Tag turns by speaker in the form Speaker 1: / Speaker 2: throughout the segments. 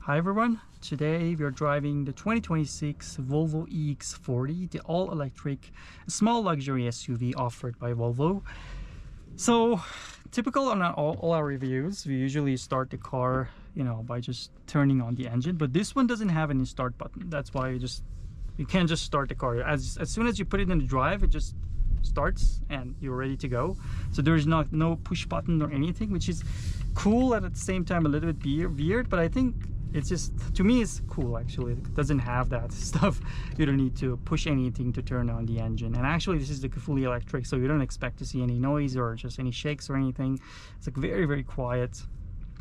Speaker 1: Hi everyone, today we are driving the 2026 Volvo EX40, the all-electric small luxury SUV offered by Volvo. So typical on all our reviews, we usually start the car, by just turning on the engine, but this one doesn't have any start button. That's why you can't just start the car. As soon as you put it in the drive, it just starts and you're ready to go. So there's no push button or anything, which is cool and at the same time a little bit weird, but I think it's just, to me, it's cool actually. It doesn't have that stuff. You don't need to push anything to turn on the engine. And actually this is like fully electric, so you don't expect to see any noise or just any shakes or anything. It's like very, very quiet.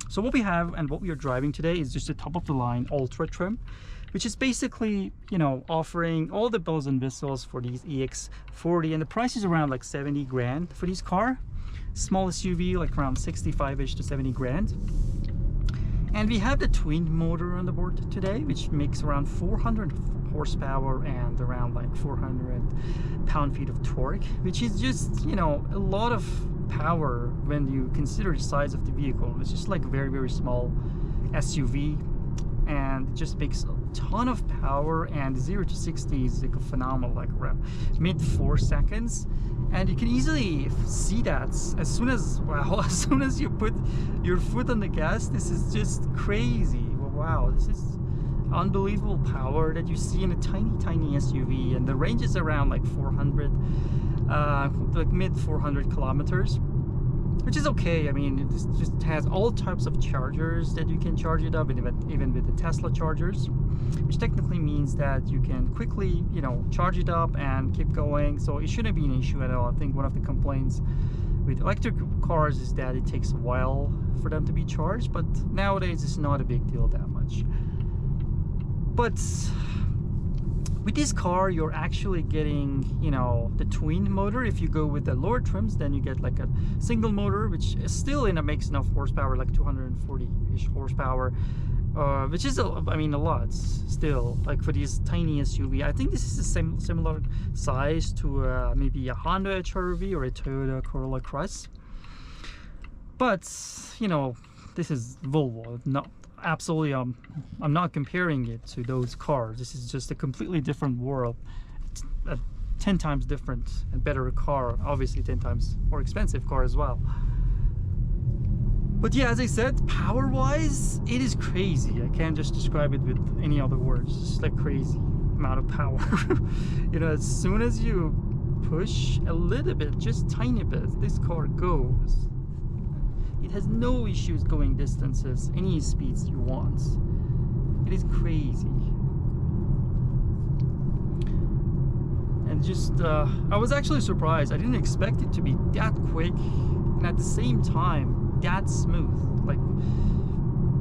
Speaker 1: So what we have and what we are driving today is just the top of the line ultra trim, which is basically, offering all the bells and whistles for these EX40, and the price is around like 70 grand for this car. Small SUV, like around 65-ish to 70 grand. And we have the twin motor on the board today, which makes around 400 horsepower and around like 400 pound-feet of torque, which is just, a lot of power when you consider the size of the vehicle. It's just like a very, very small SUV, and it just makes a ton of power, and 0 to 60 is like a phenomenal, like around mid 4 seconds. And you can easily see that as soon as you put your foot on the gas. This is just crazy. Wow, this is unbelievable power that you see in a tiny SUV, and the range is around like 400 like mid 400 kilometers, which is okay. I mean, it just has all types of chargers that you can charge it up, even with the Tesla chargers, which technically means that you can quickly, charge it up and keep going. So it shouldn't be an issue at all. I think one of the complaints with electric cars is that it takes a while for them to be charged, but nowadays it's not a big deal that much. But with this car, you're actually getting, the twin motor. If you go with the lower trims, then you get like a single motor, which is still makes enough horsepower, like 240-ish horsepower, which is, a lot still, like for these tiny SUV. I think this is the similar size to maybe a Honda HR-V or a Toyota Corolla Cross. But, this is Volvo. Absolutely, I'm not comparing it to those cars. This is just a completely different world. It's a 10 times different and better car, obviously 10 times more expensive car as well. But yeah, as I said, power wise it is crazy. I can't just describe it with any other words. It's like crazy amount of power. As soon as you push a little bit, just tiny bit, this car goes. It has no issues going distances, any speeds you want. It is crazy. And just, I was actually surprised. I didn't expect it to be that quick, and at the same time, that smooth. Like,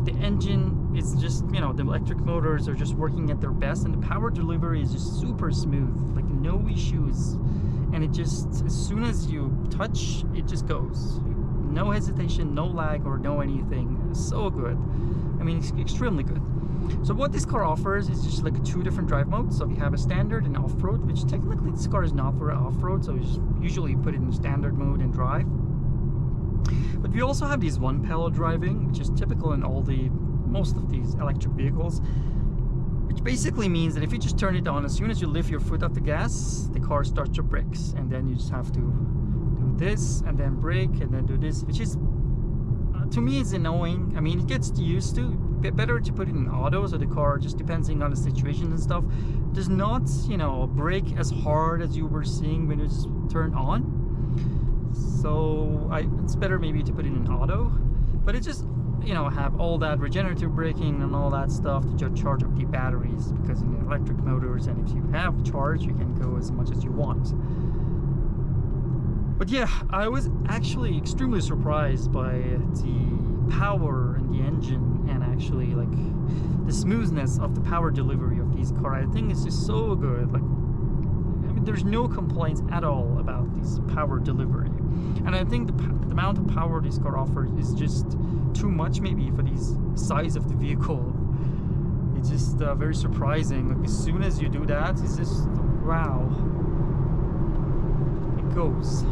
Speaker 1: the engine is just, the electric motors are just working at their best, and the power delivery is just super smooth. Like, no issues. And it just, as soon as you touch, it just goes. No hesitation, no lag, or no anything. It's so good. It's extremely good. So what this car offers is just like 2 different drive modes. So we have a standard and off-road, which technically this car is not for off-road, so you usually put it in standard mode and drive. But we also have these one pedal driving, which is typical in most of these electric vehicles, which basically means that if you just turn it on, as soon as you lift your foot off the gas, the car starts to brakes, and then you just have to do this and then brake and then do this, which is to me is annoying. It gets used to. Better to put it in auto, so the car, just depending on the situation and stuff, does not brake as hard as you were seeing when it's turned on. So it's better maybe to put it in auto, but it just have all that regenerative braking and all that stuff to just charge up the batteries, because in the electric motors, and if you have charge, you can go as much as you want. But yeah, I was actually extremely surprised by the power in the engine, and actually like the smoothness of the power delivery of these cars. I think it's just so good. Like, there's no complaints at all about this power delivery. And I think the amount of power this car offers is just too much maybe for these size of the vehicle. It's just very surprising. Like, as soon as you do that, it's just, wow. It goes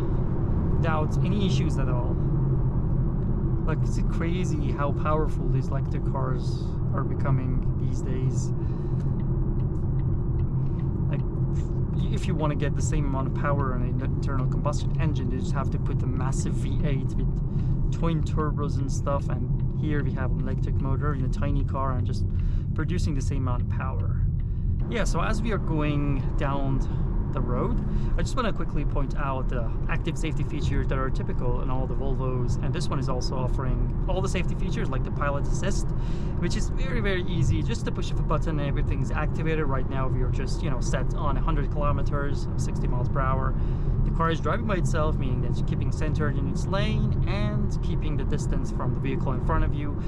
Speaker 1: without any issues at all. Like, it's crazy how powerful these electric cars are becoming these days. Like, if you want to get the same amount of power on an internal combustion engine, you just have to put a massive V8 with twin turbos and stuff, and here we have an electric motor in a tiny car and just producing the same amount of power. Yeah, so as we are going down the road, I just want to quickly point out the active safety features that are typical in all the Volvos, and this one is also offering all the safety features like the pilot assist, which is very, very easy. Just to push of a button and everything's activated. Right now we are just, you know, set on 100 kilometers, 60 miles per hour. The car is driving by itself, meaning that it's keeping centered in its lane and keeping the distance from the vehicle in front of you.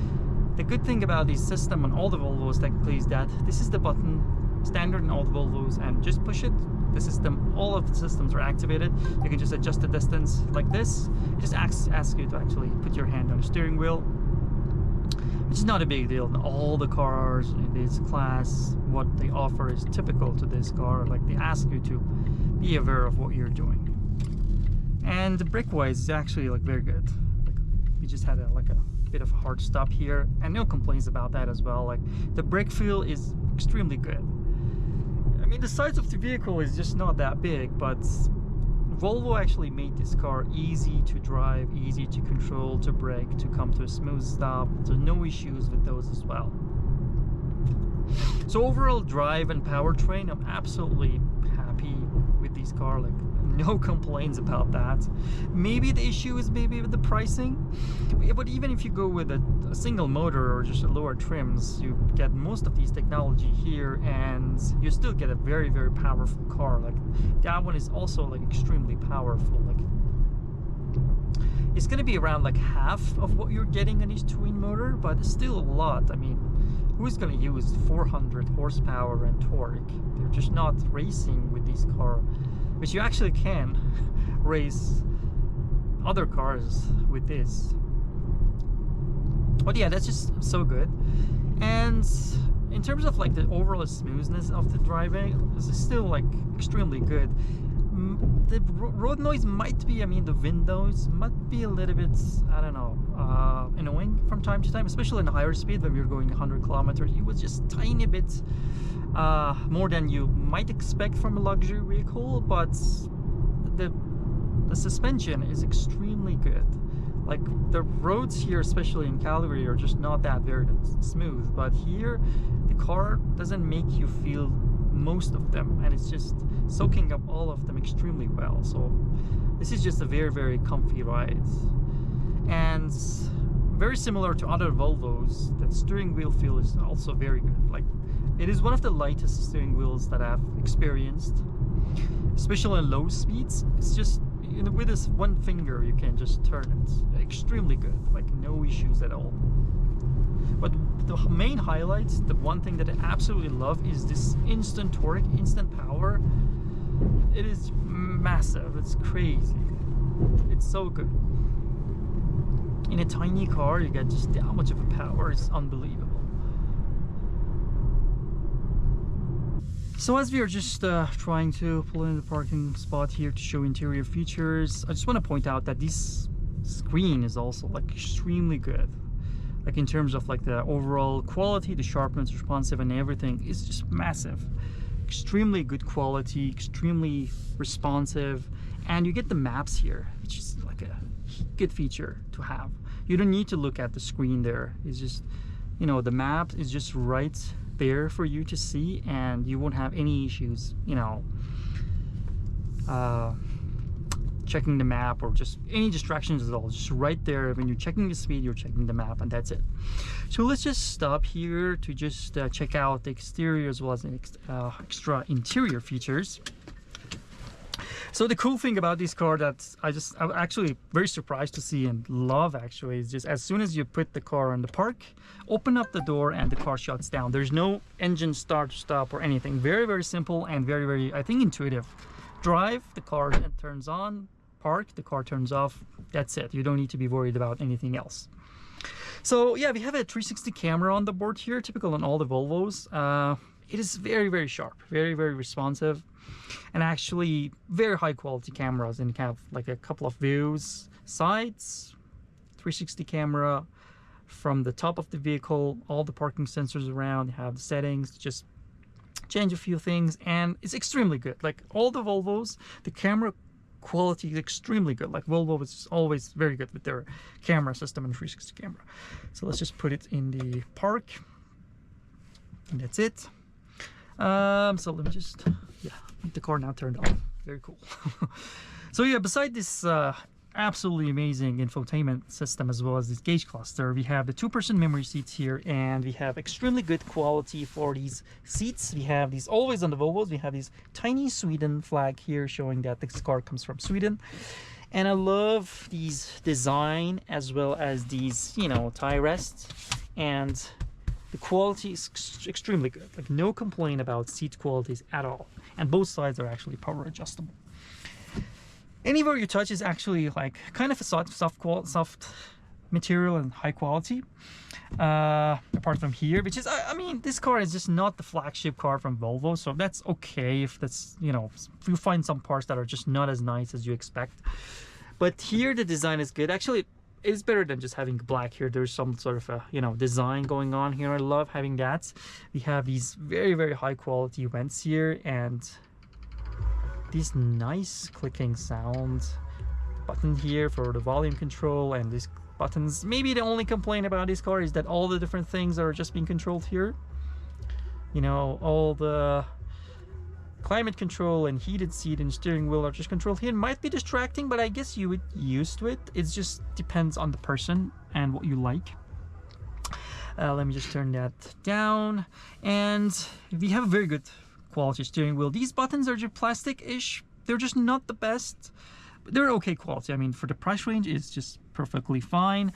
Speaker 1: The good thing about this system on all the Volvos technically is that this is the button standard in all the Volvos, and just push it. The system, all of the systems are activated. You can just adjust the distance like this. It just asks you to actually put your hand on the steering wheel, which is not a big deal. All the cars in this class, what they offer is typical to this car. Like, they ask you to be aware of what you're doing. And the brake wise is actually like very good. Like, we just had a bit of a hard stop here, and no complaints about that as well. Like, the brake feel is extremely good. I mean, the size of the vehicle is just not that big, but Volvo actually made this car easy to drive, easy to control, to brake, to come to a smooth stop. So no issues with those as well. So overall drive and powertrain, I'm absolutely happy with this car. Like, no complaints about that. Maybe the issue is maybe with the pricing, but even if you go with a single motor or just a lower trims, you get most of these technology here, and you still get a very, very powerful car. Like, that one is also like extremely powerful. Like, it's gonna be around like half of what you're getting on each twin motor, but it's still a lot. I mean, who's gonna use 400 horsepower and torque? They're just not racing with this car, which you actually can race other cars with this. But yeah, that's just so good. And in terms of like the overall smoothness of the driving, this is still like extremely good. The road noise might be, I mean, the windows might be a little bit, I don't know, annoying from time to time, especially in higher speed. When we were going 100 kilometers, it was just tiny bit more than you might expect from a luxury vehicle. But the suspension is extremely good. Like, the roads here, especially in Calgary, are just not that very smooth, but here the car doesn't make you feel most of them, and it's just soaking up all of them extremely well. So this is just a very, very comfy ride, and very similar to other Volvos. The steering wheel feel is also very good. Like, it is one of the lightest steering wheels that I've experienced, especially in low speeds. It's just, you know, with this one finger you can just turn it. Extremely good, like no issues at all. But the main highlight, the one thing that I absolutely love, is this instant torque, instant power. It is massive, it's crazy, it's so good. In a tiny car you get just that much of a power, it's unbelievable. So as we are just trying to pull in the parking spot here to show interior features, I just want to point out that this screen is also like extremely good. Like, in terms of like the overall quality, the sharpness, responsive, and everything is just massive. Extremely good quality, extremely responsive, and you get the maps here, which is like a good feature to have. You don't need to look at the screen there. It's just, you know, the map is just right there for you to see, and you won't have any issues, you know, checking the map or just any distractions at all. Just right there, when you're checking the speed, you're checking the map, and that's it. So let's just stop here to just check out the exterior as well as the extra interior features. So the cool thing about this car that I'm actually very surprised to see and love actually is just as soon as you put the car in the park, open up the door and the car shuts down. There's no engine start, stop or anything. Very, very simple and very, very, I think, intuitive. Drive, the car turns on, park, the car turns off. That's it. You don't need to be worried about anything else. So yeah, we have a 360 camera on the board here, typical on all the Volvos. It is very, very sharp, very, very responsive, and actually very high quality cameras, and have like a couple of views, sides, 360 camera, from the top of the vehicle, all the parking sensors around. You have the settings, just change a few things, and it's extremely good. Like all the Volvos, the camera quality is extremely good. Like Volvo is always very good with their camera system and 360 camera. So let's just put it in the park, and that's it. So let me just, yeah, the car now turned on. Very cool. So yeah, beside this absolutely amazing infotainment system as well as this gauge cluster, we have the 2-person memory seats here, and we have extremely good quality for these seats. We have these, always on the Volvos, we have these tiny Sweden flag here showing that this car comes from Sweden. And I love these design as well as these, you know, tie rests, and the quality is extremely good. Like no complaint about seat qualities at all, and both sides are actually power adjustable. Anywhere you touch is actually like kind of a soft material and high quality. Apart from here, which is, I mean, this car is just not the flagship car from Volvo, so that's okay if that's, you know, if you find some parts that are just not as nice as you expect. But here the design is good. Actually, it's better than just having black here. There's some sort of a, you know, design going on here. I love having that. We have these very, very high quality vents here, and these nice clicking sounds. Button here for the volume control, and these buttons. Maybe the only complaint about this car is that all the different things are just being controlled here. You know, all the climate control and heated seat and steering wheel are just controlled here. It might be distracting, but I guess you would used to it. It just depends on the person and what you like. Let me just turn that down, and we have a very good quality steering wheel. These buttons are just plastic-ish. They're just not the best, but they're okay quality. I mean, for the price range, it's just perfectly fine.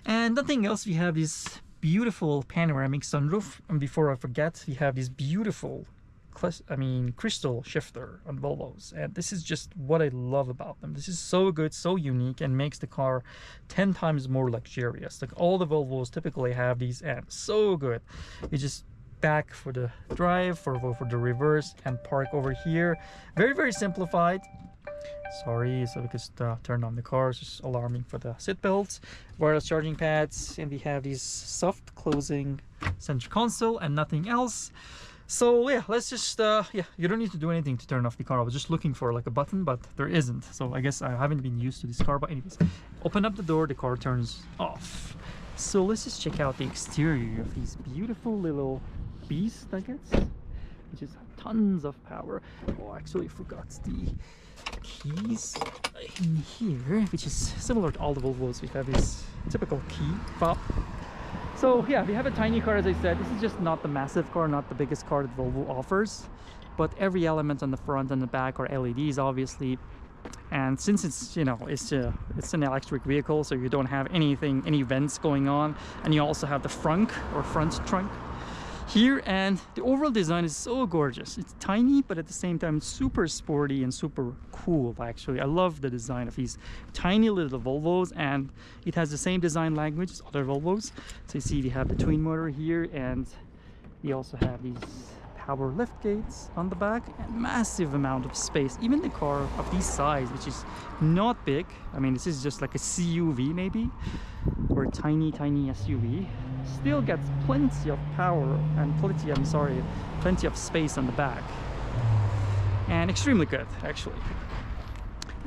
Speaker 1: And nothing else, we have this beautiful panoramic sunroof. And before I forget, we have this beautiful crystal shifter on Volvos, and this is just what I love about them. This is so good, so unique, and makes the car 10 times more luxurious. Like all the Volvos typically have these, and so good. It's just back for the drive, for the reverse, and park over here. Very, very simplified. Sorry, so we just turned on the car. It's just alarming for the seat belts. Wireless charging pads, and we have these soft closing center console and nothing else. So yeah, let's just yeah, you don't need to do anything to turn off the car. I was just looking for like a button, but there isn't. So I guess I haven't been used to this car. But anyways, open up the door, the car turns off. So let's just check out the exterior of these beautiful little beast, I guess, which is tons of power. Oh, actually I forgot the keys in here, which is similar to all the Volvos. We have this typical key fob. So yeah, we have a tiny car, as I said. This is just not the massive car, not the biggest car that Volvo offers, but every element on the front and the back are LEDs, obviously. And since it's, you know, it's an electric vehicle, so you don't have any vents going on, and you also have the front trunk here, and the overall design is so gorgeous. It's tiny, but at the same time super sporty and super cool. Actually, I love the design of these tiny little Volvos, and it has the same design language as other Volvos. So you see we have the twin motor here, and we also have these power lift gates on the back, and massive amount of space. Even the car of this size, which is not big, I mean, this is just like a CUV maybe, or a tiny SUV, still gets plenty of power and plenty of space on the back, and extremely good actually.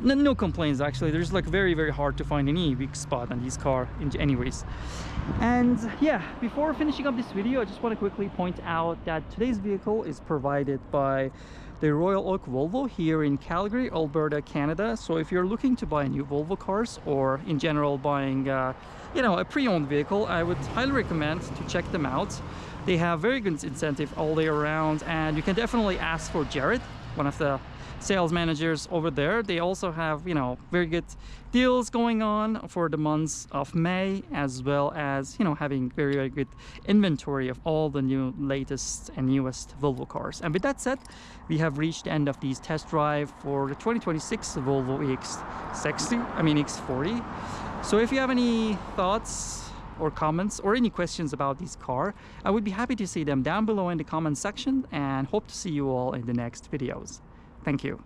Speaker 1: No complaints actually. There's like very hard to find any weak spot on this car anyways. And yeah, before finishing up this video, I just want to quickly point out that today's vehicle is provided by the Royal Oak Volvo here in Calgary, Alberta, Canada. So if you're looking to buy new Volvo cars, or in general buying you know, a pre-owned vehicle, I would highly recommend to check them out. They have very good incentive all day around, and you can definitely ask for Jared, one of the sales managers over there. They also have, you know, very good deals going on for the months of May, as well as, you know, having very good inventory of all the new latest and newest Volvo cars. And with that said, we have reached the end of these test drive for the 2026 Volvo EX40. So if you have any thoughts or comments or any questions about this car, I would be happy to see them down below in the comment section, and hope to see you all in the next videos. Thank you.